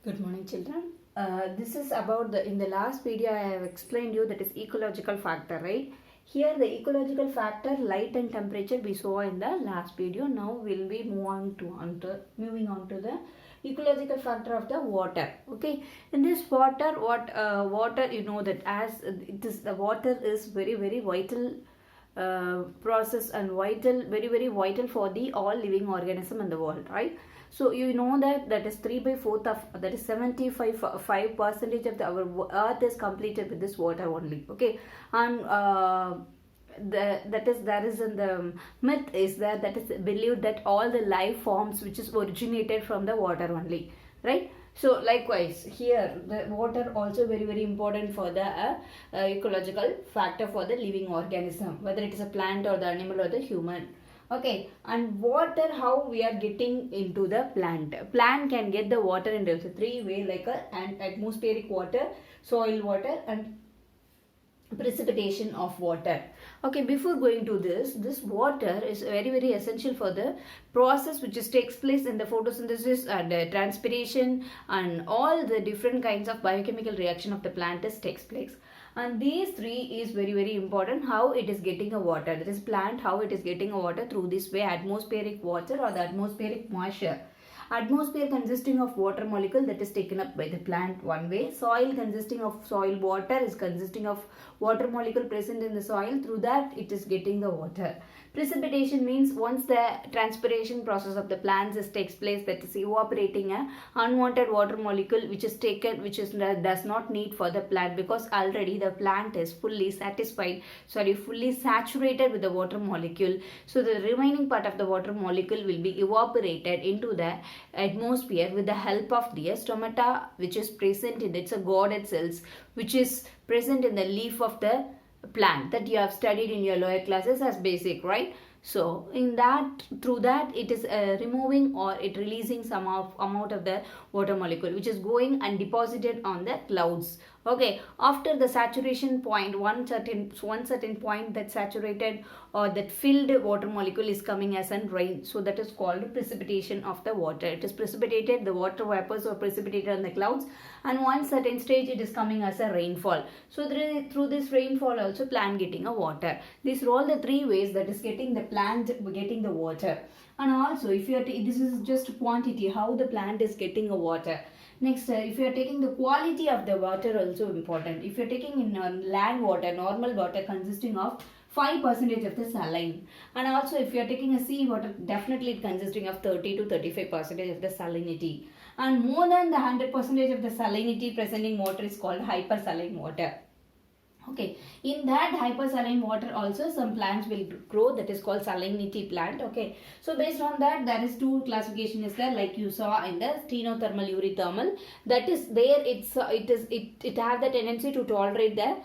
Good morning, children. This is about in the last video I have explained you that is ecological factor, right? Here the ecological factor, light and temperature we saw in the last video. Now we'll be moving on to the ecological factor of the water. Okay, in this water, water, you know that as it is, the water is very vital process and vital, very vital for the all living organism in the world, right? So you know that that is 3 by 4th of, that is 75% of the our earth is completed with this water only. Okay, and that is there is in the myth is that is believed that all the life forms which is originated from the water only, right? So likewise here the water also very important for the ecological factor for the living organism, whether it is a plant or the animal or the human. Okay, and water, how we are getting into the plant can get the water in the three way, like an atmospheric water, soil water, and precipitation of water. Okay, before going to this water is very essential for the process which is takes place in the photosynthesis and transpiration and all the different kinds of biochemical reaction of the plant is takes place. And these three is very important, how it is getting a water, that is plant, how it is getting a water through this way, atmospheric water or the atmospheric moisture. Atmosphere consisting of water molecule that is taken up by the plant one way. Soil consisting of soil water is consisting of water molecule present in the soil, through that it is getting the water. Precipitation means once the transpiration process of the plants takes place, that is evaporating a unwanted water molecule which is taken, which is does not need for the plant, because already the plant is fully saturated with the water molecule. So the remaining part of the water molecule will be evaporated into the atmosphere with the help of the stomata, which is present in its guarded cells, which is present in the leaf of the plant that you have studied in your lower classes as basic, right? So in that, through that it is removing or it releasing some amount of the water molecule which is going and deposited on the clouds. Okay, after the saturation point, one certain point that saturated or that filled water molecule is coming as an rain, so that is called precipitation of the water. It is precipitated, the water vapors are precipitated on the clouds, and one certain stage it is coming as a rainfall. So through this rainfall also plant getting a water. These are all the three ways that is getting the plant getting the water. And also if you are this is just quantity, how the plant is getting a water. Next, if you are taking the quality of the water also important. If you are taking in land water, normal water consisting of 5% of the saline, and also if you are taking a sea water, definitely it consisting of 30 to 35% of the salinity, and more than the 100% of the salinity present in water is called hypersaline water. Okay, in that hypersaline water also some plants will grow, that is called salinity plant. Okay, so based on that there is two classification is there, like you saw in the stenothermal, eurythermal. That is there, it have the tendency to tolerate the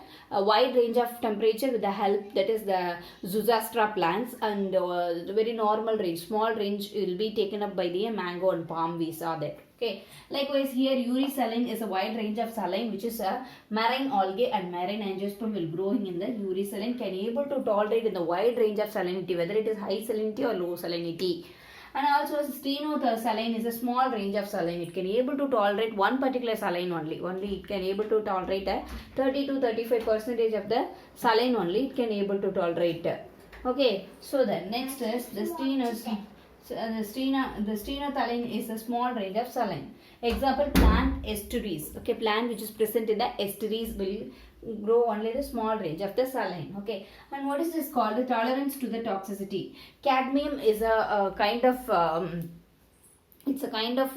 wide range of temperature with the help, that is the zooxanthera plants, and very normal range, small range will be taken up by the mango and palm, we saw that. Okay, likewise here eurysaline is a wide range of saline which is a marine algae and marine angiosperm will growing in the eurysaline, can able to tolerate in the wide range of salinity, whether it is high salinity or low salinity. And also stenothermal is a small range of saline, it can able to tolerate one particular saline only it can able to tolerate a 30 to 35% of the saline only it can able to tolerate. Okay, so the next is the stenothermal is a small range of saline. Example, plant estuaries. Okay, plant which is present in the estuaries will grow only the small range of the saline. Okay, and what is this called? The tolerance to the toxicity. Cadmium is a kind of it's a kind of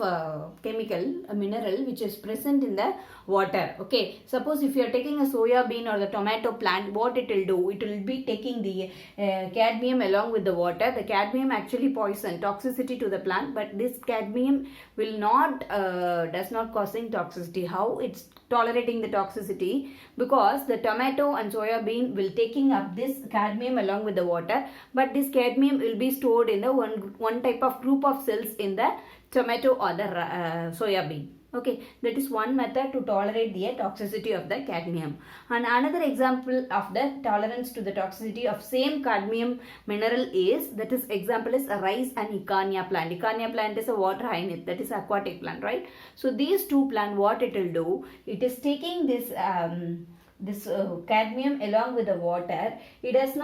chemical, a mineral which is present in the water. Okay, suppose if you are taking a soya bean or the tomato plant, what it will do, it will be taking the cadmium along with the water. The cadmium actually poison, toxicity to the plant, but this cadmium will not does not causing toxicity. How it's tolerating the toxicity? Because the tomato and soya bean will taking up this cadmium along with the water, but this cadmium will be stored in the one type of group of cells in the tomato or the soya bean. Okay, that is one method to tolerate the toxicity of the cadmium. And another example of the tolerance to the toxicity of same cadmium mineral is, that is example is a rice and Echinacea plant. Echinacea plant is a water hyacinth, that is aquatic plant, right? So these two plant, what it will do, it is taking this cadmium along with the water. It does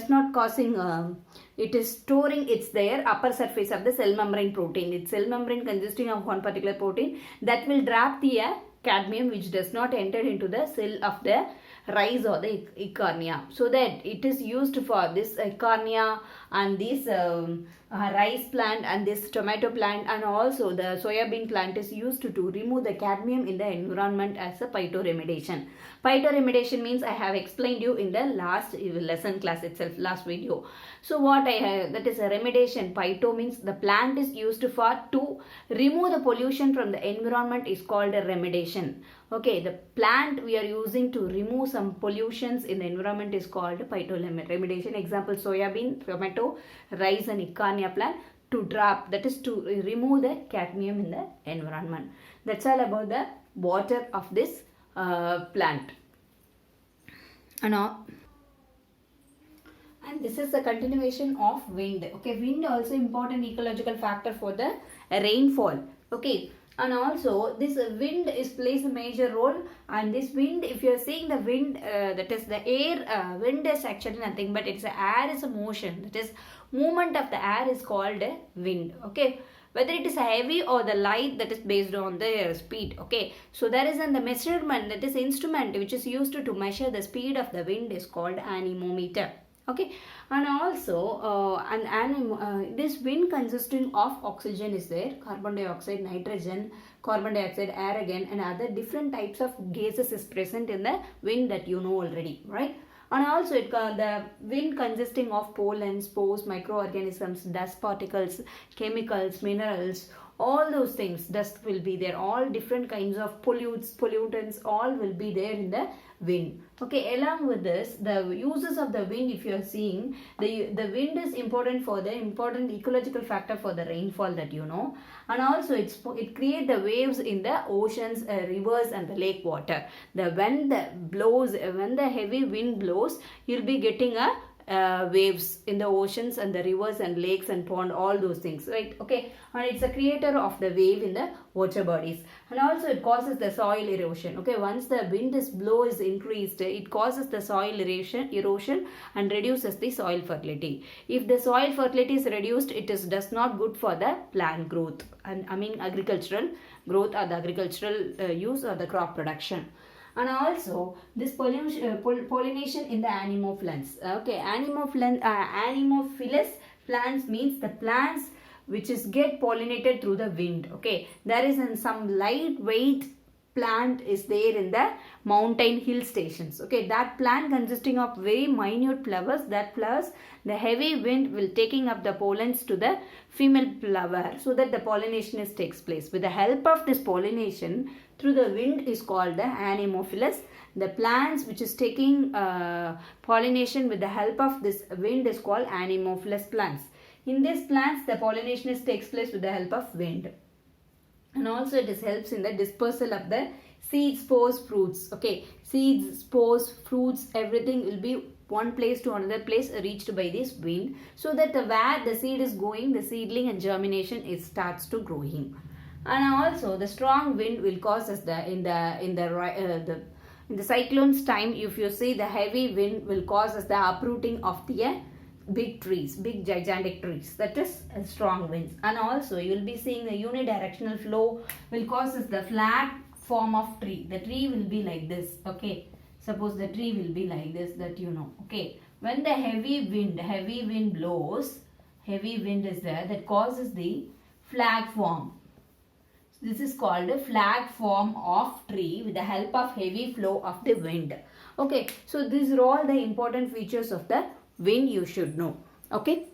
not causing it is storing its their upper surface of the cell membrane protein. Its cell membrane consisting of one particular protein that will trap the cadmium which does not enter into the cell of the rice or the Echinacea. So that it is used for this Echinacea and this rice plant and this tomato plant, and also the soybean plant is used to remove the cadmium in the environment as a phytoremediation. Phytoremediation means I have explained you in the last lesson class itself, last video. So what I have, that is a remediation. Phyto means the plant is used for to remove the pollution from the environment is called a remediation. Okay, the plant we are using to remove some pollutions in the environment is called phytoremediation. Example, soybean, tomato, rice and Echinacea plant to trap, that is to remove the cadmium in the environment. That's all about the water of this plant. And this is the continuation of wind. Okay, wind also important ecological factor for the rainfall. Okay, and also this wind is plays a major role. And this wind, if you are seeing the wind, that is the air, wind is actually nothing but it's the air is a motion, that is movement of the air is called wind. Okay, whether it is heavy or the light, that is based on the speed. Okay, so there is the measurement, that is instrument which is used to measure the speed of the wind is called anemometer. Okay, and also this wind consisting of oxygen is there, carbon dioxide, nitrogen, carbon dioxide, air again, and other different types of gases is present in the wind that you know already, right? And also the wind consisting of pollen, spores, microorganisms, dust particles, chemicals, minerals, all those things, dust will be there, all different kinds of pollutants, all will be there in the wind. Okay, along with this, the uses of the wind, if you are seeing, the wind is important for the important ecological factor for the rainfall that you know. And also it creates the waves in the oceans, rivers and the lake water. When the heavy wind blows, you'll be getting a waves in the oceans and the rivers and lakes and pond, all those things, right? Okay, and it's a creator of the wave in the water bodies. And also it causes the soil erosion. Okay, once the wind blow is increased, it causes the soil erosion and reduces the soil fertility. If the soil fertility is reduced, it is does not good for the plant growth, and I mean agricultural growth or the agricultural use or the crop production. And also this pollination in the anemophilans. Okay, anemophilous plants means the plants which is get pollinated through the wind. Okay, there is some lightweight plant is there in the mountain hill stations. Okay, that plant consisting of very minute flowers, that flowers the heavy wind will taking up the pollens to the female flower, so that the pollination takes place. With the help of this pollination through the wind is called the anemophilous. The plants which is taking pollination with the help of this wind is called anemophilous plants. In these plants, the pollination takes place with the help of wind. And also it helps in the dispersal of the seeds, spores, fruits. Okay, seeds, spores, fruits, everything will be one place to another place reached by this wind, so that where the seed is going, the seedling and germination starts to growing. And also the strong wind will cause us in the cyclones time, if you see the heavy wind will cause us the uprooting of the big trees, big gigantic trees, that is strong winds. And also you will be seeing the unidirectional flow will cause us the flat form of tree. The tree will be like this. Okay, suppose the tree will be like this, that you know. Okay, when the heavy wind blows, heavy wind is there, that causes the flag form. This is called a flag form of tree with the help of heavy flow of the wind. Okay, so these are all the important features of the wind you should know. Okay.